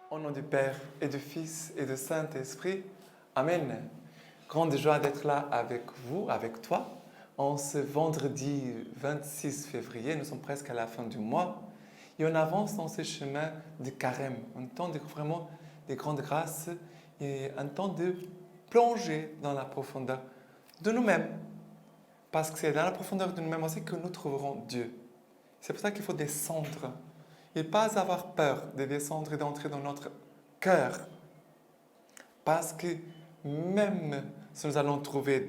Au nom du Père et du Fils et du Saint-Esprit. Amen. Grande joie d'être là avec vous, avec toi. En ce vendredi 26 février, nous sommes presque à la fin du mois. Et on avance dans ce chemin de carême, un temps de vraiment de grandes grâces et un temps de plonger dans la profondeur de nous-mêmes. Parce que c'est dans la profondeur de nous-mêmes aussi que nous trouverons Dieu. C'est pour ça qu'il faut descendre. Et pas avoir peur de descendre et d'entrer dans notre cœur. Parce que même si nous allons trouver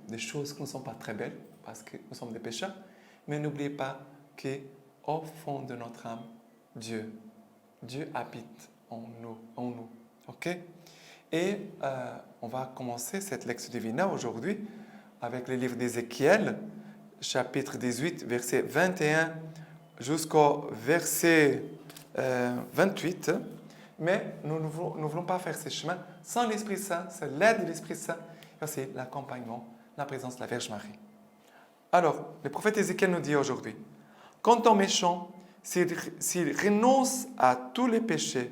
des choses qui ne sont pas très belles, parce que nous sommes des pécheurs, mais n'oubliez pas qu'au fond de notre âme, Dieu habite en nous. Ok? Et on va commencer cette lecture divina aujourd'hui avec le livre d'Ézéchiel, chapitre 18, verset 21 jusqu'au verset 28. Mais nous ne voulons pas faire ce chemin sans l'Esprit Saint, c'est l'aide de l'Esprit Saint, et aussi l'accompagnement, la présence de la Vierge Marie. Alors, le prophète Ézéchiel nous dit aujourd'hui, « Quant au méchant, s'il renonce à tous les péchés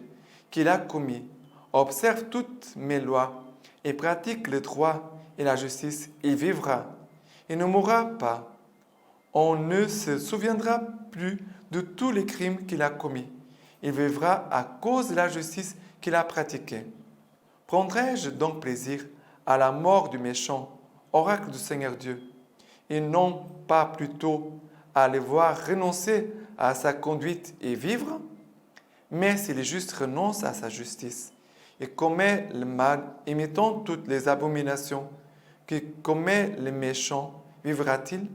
qu'il a commis, observe toutes mes lois et pratique le droit et la justice, il vivra et ne mourra pas. On ne se souviendra plus de tous les crimes qu'il a commis. Il vivra à cause de la justice qu'il a pratiquée. Prendrai-je donc plaisir à la mort du méchant, oracle du Seigneur Dieu, et non pas plutôt à le voir renoncer à sa conduite et vivre? Mais si le juste renonce à sa justice et commet le mal, imitant toutes les abominations que commet le méchant, vivra-t-il?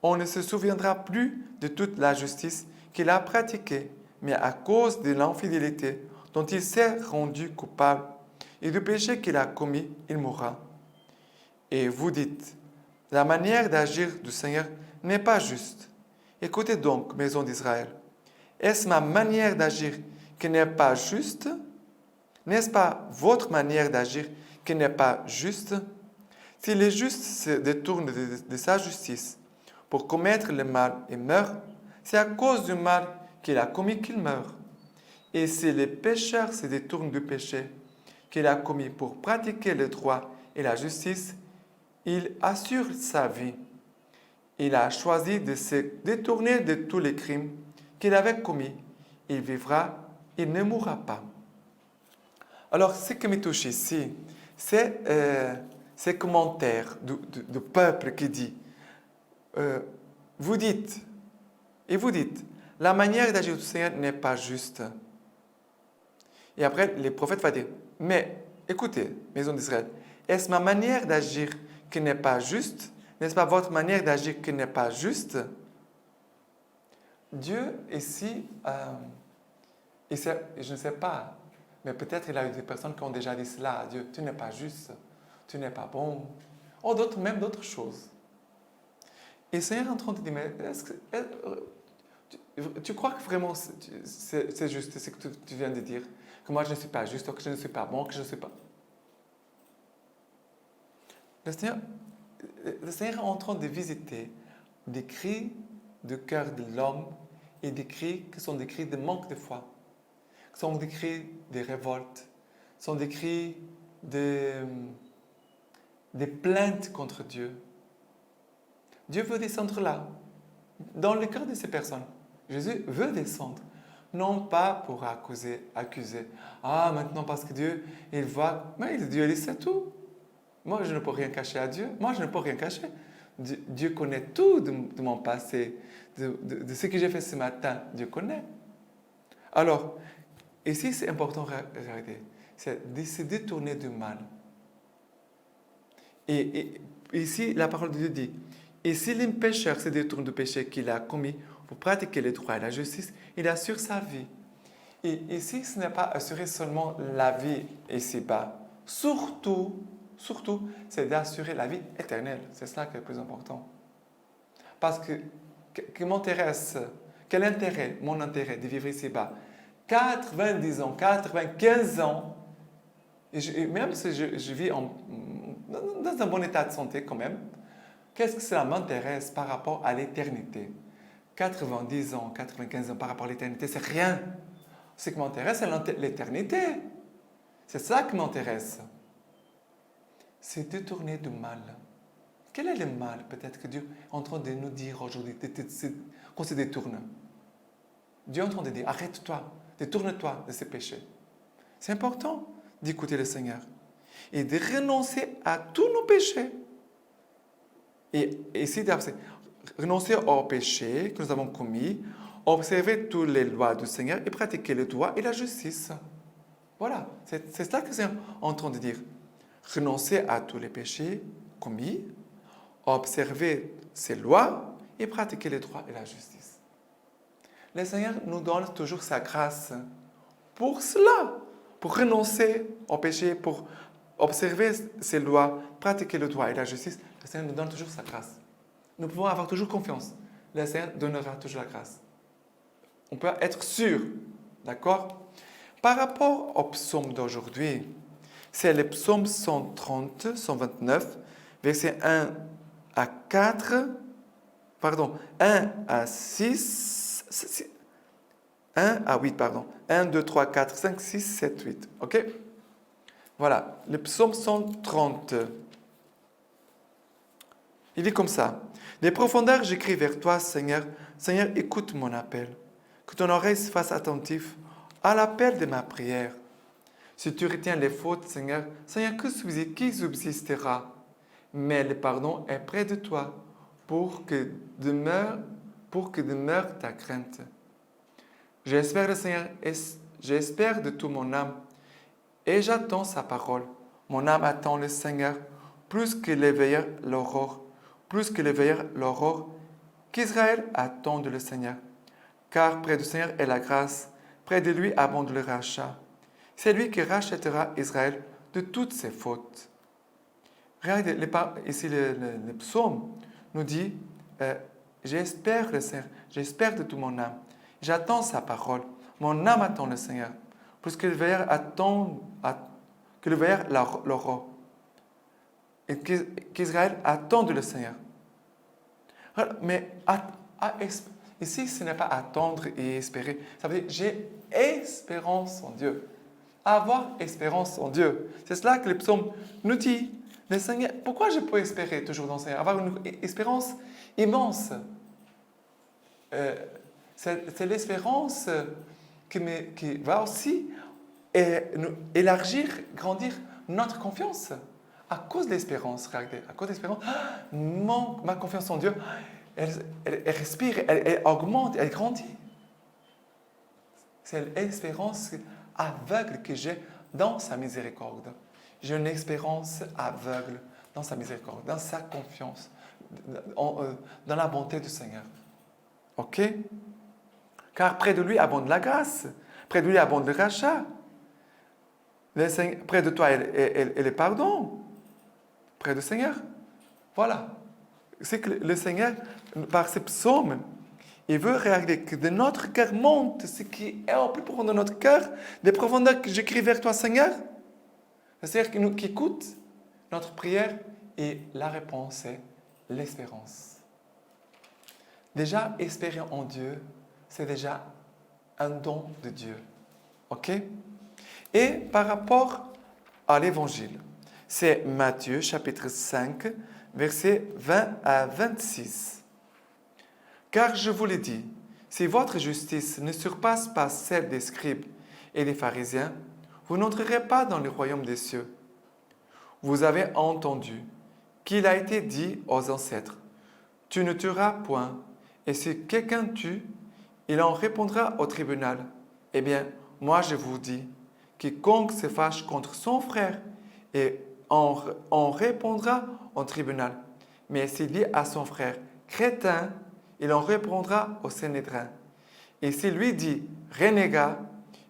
On ne se souviendra plus de toute la justice qu'il a pratiquée, mais à cause de l'infidélité dont il s'est rendu coupable et du péché qu'il a commis, il mourra. Et vous dites, la manière d'agir du Seigneur n'est pas juste. Écoutez donc, maison d'Israël, est-ce ma manière d'agir qui n'est pas juste? N'est-ce pas votre manière d'agir qui n'est pas juste? Si le juste se détourne de sa justice pour commettre le mal et meurt, c'est à cause du mal qu'il a commis qu'il meurt. Et si le pécheur se détourne du péché qu'il a commis pour pratiquer le droit et la justice, il assure sa vie. Il a choisi de se détourner de tous les crimes qu'il avait commis. Il vivra, il ne mourra pas. Alors, ce qui me touche ici, c'est ces commentaires du peuple qui dit, vous dites, la manière d'agir du Seigneur n'est pas juste. Et après, le prophète va dire, mais écoutez, maison d'Israël, est-ce ma manière d'agir qui n'est pas juste? N'est-ce pas votre manière d'agir qui n'est pas juste? Dieu ici, je ne sais pas, mais peut-être il y a eu des personnes qui ont déjà dit cela à Dieu, tu n'es pas juste, tu n'es pas bon, ou même d'autres choses. Et le Seigneur est en train de dire, mais tu crois que vraiment c'est juste ce que tu viens de dire? Que moi je ne suis pas juste, que je ne suis pas bon, que je ne suis pas... Le Seigneur est en train de visiter des cris du cœur de l'homme et des cris qui sont des cris de manque de foi, qui sont des cris de révolte, qui sont des cris de plaintes contre Dieu. Dieu veut descendre là, dans le cœur de ces personnes. Jésus veut descendre, non pas pour accuser. Ah, maintenant parce que Dieu, il voit, mais Dieu, il sait tout. Moi, je ne peux rien cacher à Dieu. Moi, je ne peux rien cacher. Dieu connaît tout de mon passé, de ce que j'ai fait ce matin. Dieu connaît. Alors, ici, c'est important de regarder. C'est de se détourner du mal. Et ici, la parole de Dieu dit, et si le pécheur se détourne du péché qu'il a commis pour pratiquer le droit et la justice, il assure sa vie. Et ici, ce n'est pas assurer seulement la vie ici-bas. Surtout, c'est d'assurer la vie éternelle. C'est cela qui est le plus important. Parce que m'intéresse, quel intérêt, mon intérêt de vivre ici-bas, 90 ans, 95 ans, et même si je vis dans un bon état de santé quand même, qu'est-ce que cela m'intéresse par rapport à l'éternité? 90 ans, 95 ans par rapport à l'éternité, c'est rien. Ce qui m'intéresse, c'est l'éternité. C'est ça qui m'intéresse. C'est détourner du mal. Quel est le mal, peut-être, que Dieu est en train de nous dire aujourd'hui, qu'on se détourne? Dieu est en train de dire, arrête-toi, détourne-toi de ces péchés. C'est important d'écouter le Seigneur et de renoncer à tous nos péchés. Et essayer renoncer aux péchés que nous avons commis, observer toutes les lois du Seigneur et pratiquer le droit et la justice. Voilà, c'est ça que c'est en train de dire. Renoncer à tous les péchés commis, observer ses lois et pratiquer le droit et la justice. Le Seigneur nous donne toujours sa grâce pour cela, pour renoncer au péché, pour observer ses lois, pratiquer le droit et la justice. Le Seigneur nous donne toujours sa grâce. Nous pouvons avoir toujours confiance. Le Seigneur donnera toujours la grâce. On peut être sûr, d'accord? Par rapport au psaume d'aujourd'hui, c'est le psaume 130, 129, versets 1 à 4, pardon, 1 à 6, 1 à 8, pardon. 1, 2, 3, 4, 5, 6, 7, 8. OK? Voilà, le psaume 130. Il est comme ça. Des profondeurs, j'écris vers toi, Seigneur. Seigneur, écoute mon appel. Que ton oreille se fasse attentive à l'appel de ma prière. Si tu retiens les fautes, Seigneur, Seigneur, qui subsistera? Mais le pardon est près de toi pour que demeure ta crainte. J'espère le Seigneur, j'espère de tout mon âme et j'attends sa parole. Mon âme attend le Seigneur plus que les veilleurs l'aurore, qu'Israël attend le Seigneur. Car près du Seigneur est la grâce, près de lui abonde le rachat. C'est lui qui rachètera Israël de toutes ses fautes. Regardez, ici le psaume nous dit, j'espère le Seigneur, j'espère de tout mon âme. J'attends sa parole. Mon âme attend le Seigneur, plus que le veilleur l'aurore. Et qu'Israël attend le Seigneur. Mais ici, ce n'est pas attendre et espérer. Ça veut dire, j'ai espérance en Dieu. Avoir espérance en Dieu. C'est cela que le psaume nous dit. Le Seigneur, pourquoi je peux espérer toujours dans le Seigneur? Avoir une espérance immense. C'est l'espérance qui va aussi élargir, grandir notre confiance. À cause de l'espérance, regardez, à cause de l'espérance, ma confiance en Dieu, elle respire, elle augmente, elle grandit. C'est l'espérance aveugle que j'ai dans sa miséricorde. J'ai une espérance aveugle dans sa miséricorde, dans sa confiance, dans la bonté du Seigneur. OK? Car près de lui abonde la grâce, près de lui abonde le rachat. Près de toi est le pardon. Près du Seigneur. Voilà. C'est que le Seigneur, par ce psaume, il veut regarder que de notre cœur monte ce qui est au plus profond de notre cœur, des profondeurs que j'écris vers toi, Seigneur. C'est-à-dire qui écoute notre prière et la réponse est l'espérance. Déjà, espérer en Dieu, c'est déjà un don de Dieu. OK? Et par rapport à l'Évangile, c'est Matthieu chapitre 5, versets 20 à 26. Car je vous le dis, si votre justice ne surpasse pas celle des scribes et des pharisiens, vous n'entrerez pas dans le royaume des cieux. Vous avez entendu qu'il a été dit aux ancêtres, « Tu ne tueras point, et si quelqu'un tue, il en répondra au tribunal. Eh bien, moi je vous dis, quiconque se fâche contre son frère et en répondra au tribunal. Mais s'il dit à son frère « crétin », il en répondra au Sanhédrin. Et s'il lui dit « renégat »,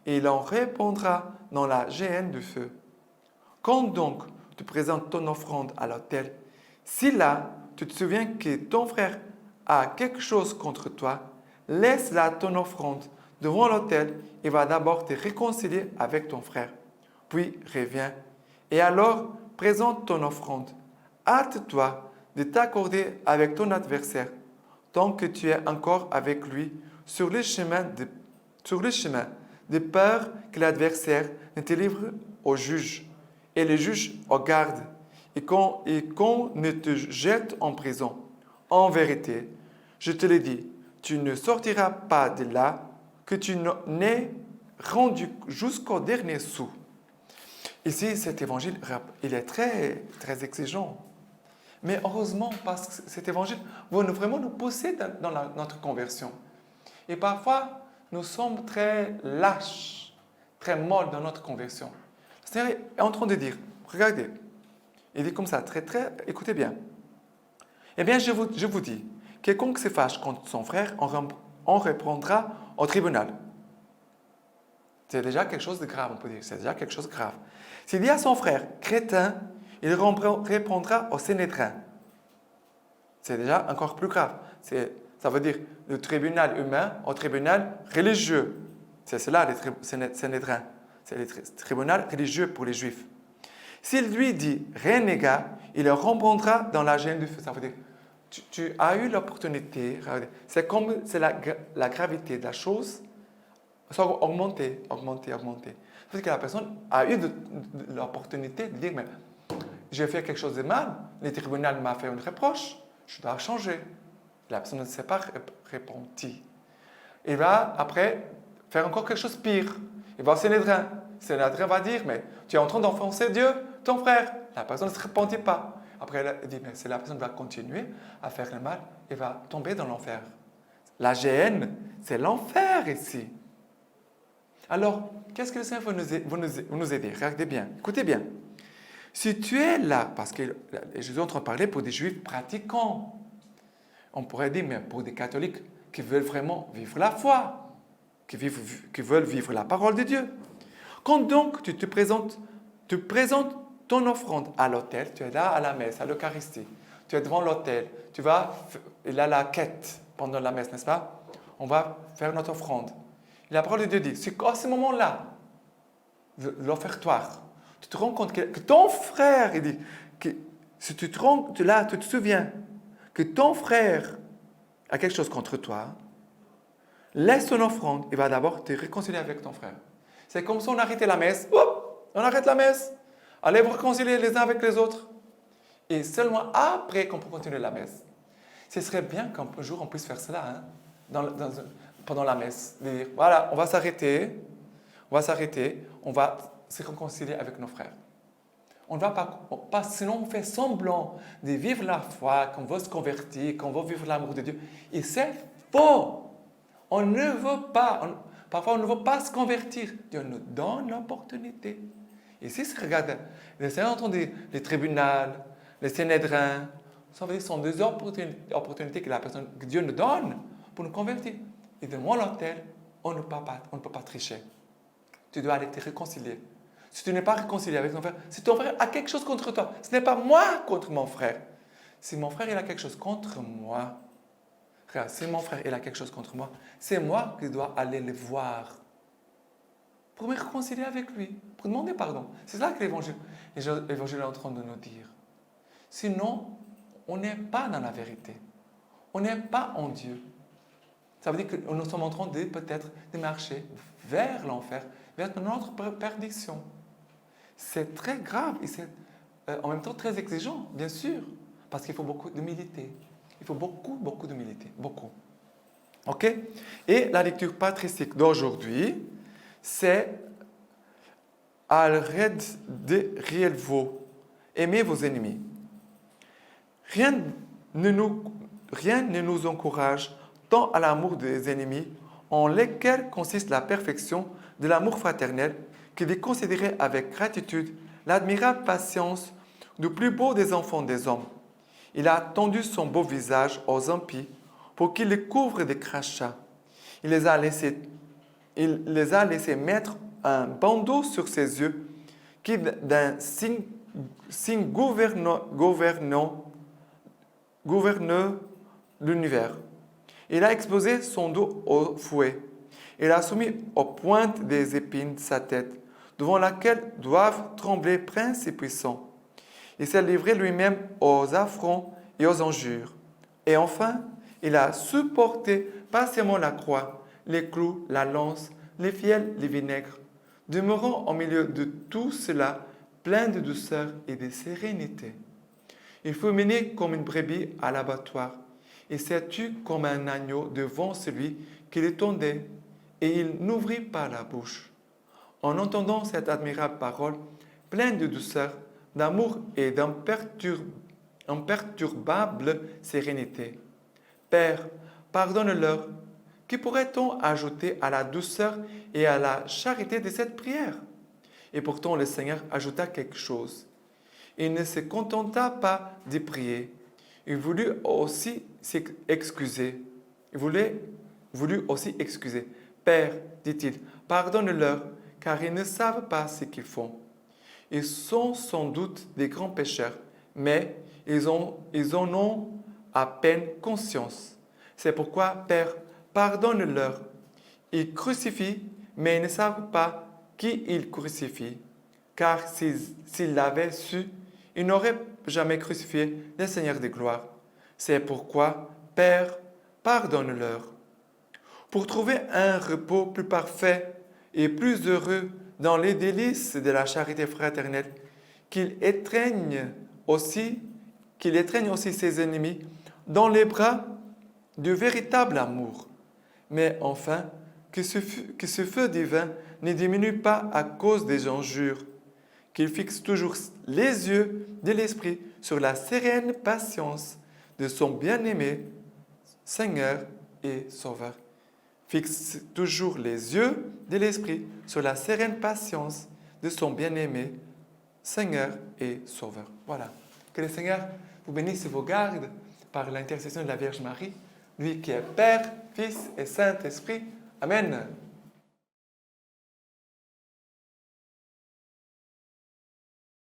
il en répondra dans la géhenne du feu. Quand donc tu présentes ton offrande à l'autel, si là tu te souviens que ton frère a quelque chose contre toi, laisse là ton offrande devant l'autel et va d'abord te réconcilier avec ton frère. Puis reviens et alors présente ton offrande. Hâte-toi de t'accorder avec ton adversaire tant que tu es encore avec lui sur le chemin, de peur que l'adversaire ne te livre au juge, et le juge au garde, et qu'on ne te jette en prison. En vérité, je te le dis, tu ne sortiras pas de là que tu n'aies rendu jusqu'au dernier sou. Ici, cet évangile, il est très, très exigeant. Mais heureusement, parce que cet évangile va vraiment nous pousser dans notre conversion. Et parfois, nous sommes très lâches, très molles dans notre conversion. Le Seigneur est en train de dire, regardez, il dit comme ça, écoutez bien. Eh bien, je vous dis, quiconque se fâche contre son frère, on reprendra au tribunal. C'est déjà quelque chose de grave, on peut dire. C'est déjà quelque chose de grave. S'il dit à son frère, crétin, il répondra au Sanhédrin. C'est déjà encore plus grave. Ça veut dire le tribunal humain au tribunal religieux. C'est cela, le Sanhédrin. C'est le tribunal religieux pour les Juifs. S'il lui dit renégat, il le répondra dans la gêne du feu. Ça veut dire, tu as eu l'opportunité, c'est comme la gravité de la chose, ça va augmenter. Parce que la personne a eu l'opportunité de dire, mais j'ai fait quelque chose de mal, le tribunal m'a fait un reproche, je dois changer. La personne ne s'est pas repentie. Il va après faire encore quelque chose de pire. Il va au Sanhédrin. Le Sanhédrin va dire, mais tu es en train d'enfoncer Dieu, ton frère. La personne ne se repentit pas. Après, il dit, mais si la personne va continuer à faire le mal, elle va tomber dans l'enfer. La géhenne, c'est l'enfer ici. Alors, qu'est-ce que le Seigneur va nous aider? Regardez bien, écoutez bien. Si tu es là, parce que Jésus est en train de parler pour des Juifs pratiquants, on pourrait dire, mais pour des catholiques qui veulent vraiment vivre la foi, qui veulent vivre la parole de Dieu. Quand donc tu présentes ton offrande à l'autel, tu es là à la messe, à l'Eucharistie, tu es devant l'autel, il y a la quête pendant la messe, n'est-ce pas? On va faire notre offrande. Et la parole de Dieu dit, c'est qu'à ce moment-là, l'offertoire, tu te rends compte que ton frère, il dit, si tu te souviens que ton frère a quelque chose contre toi, laisse ton offrande, il va d'abord te réconcilier avec ton frère. C'est comme si on arrêtait la messe, on arrête la messe, allez vous réconcilier les uns avec les autres. Et seulement après qu'on peut continuer la messe. Ce serait bien qu'un jour on puisse faire cela pendant la messe. Dire, voilà, on va s'arrêter, on va se réconcilier avec nos frères. On ne va pas, sinon on fait semblant de vivre la foi, qu'on veut se convertir, qu'on veut vivre l'amour de Dieu. Et c'est faux. On ne veut pas, parfois on ne veut pas se convertir. Dieu nous donne l'opportunité. Et si vous regardez, les tribunaux, les Sanhédrins, ça veut dire que ce sont des opportunités que Dieu nous donne pour nous convertir. Et devant l'autel, on ne peut pas tricher. Tu dois aller te réconcilier. Si tu n'es pas réconcilié avec ton frère, si ton frère a quelque chose contre toi, ce n'est pas moi contre mon frère. Si mon frère il a quelque chose contre moi, regarde, si mon frère il a quelque chose contre moi, c'est moi qui dois aller le voir pour me réconcilier avec lui, pour demander pardon. C'est ça que l'évangile est en train de nous dire. Sinon, on n'est pas dans la vérité. On n'est pas en Dieu. Ça veut dire que nous sommes en train peut-être de marcher vers l'enfer, vers notre perdition. C'est très grave et c'est en même temps très exigeant, bien sûr, parce qu'il faut beaucoup d'humilité. Il faut beaucoup d'humilité, beaucoup. OK? Et la lecture patristique d'aujourd'hui, c'est Alred de Rielvo, aimez vos ennemis. Rien ne nous encourage tant à l'amour des ennemis, en lesquels consiste la perfection de l'amour fraternel, que de considérer avec gratitude l'admirable patience du plus beau des enfants des hommes. Il a tendu son beau visage aux impies pour qu'ils les couvrent de crachats. Il les a laissés mettre un bandeau sur ses yeux qui d'un signe gouverneur l'univers. Il a exposé son dos au fouet. Il a soumis aux pointes des épines sa tête, devant laquelle doivent trembler princes et puissants. Il s'est livré lui-même aux affronts et aux injures. Et enfin, il a supporté patiemment la croix, les clous, la lance, les fiels, les vinaigres. Demeurons au milieu de tout cela, plein de douceur et de sérénité. Il fut mené comme une brebis à l'abattoir, et s'est tu comme un agneau devant celui qui le tondait, et il n'ouvrit pas la bouche. En entendant cette admirable parole, pleine de douceur, d'amour et d'imperturbable sérénité. Père, pardonne-leur. Que pourrait-on ajouter à la douceur et à la charité de cette prière? Et pourtant le Seigneur ajouta quelque chose. Il ne se contenta pas de prier. Il voulut aussi s'excuser. Voulut aussi excuser. Père, dit-il, pardonne-leur, car ils ne savent pas ce qu'ils font. Ils sont sans doute des grands pécheurs, mais ils en ont à peine conscience. C'est pourquoi, Père, pardonne-leur. Ils crucifient, mais ils ne savent pas qui ils crucifient. Car s'ils l'avaient su, ils n'auraient jamais crucifié le Seigneur de gloire. C'est pourquoi, Père, pardonne-leur. Pour trouver un repos plus parfait et plus heureux dans les délices de la charité fraternelle, qu'il étreigne aussi ses ennemis dans les bras du véritable amour. Mais enfin, que ce feu divin ne diminue pas à cause des injures, qu'il fixe toujours les yeux de l'Esprit sur la sereine patience de son bien-aimé Seigneur et Sauveur. Fixe toujours les yeux de l'Esprit sur la sereine patience de son bien-aimé Seigneur et Sauveur. Voilà. Que le Seigneur vous bénisse et vous garde par l'intercession de la Vierge Marie, lui qui est Père, Fils et Saint-Esprit. Amen.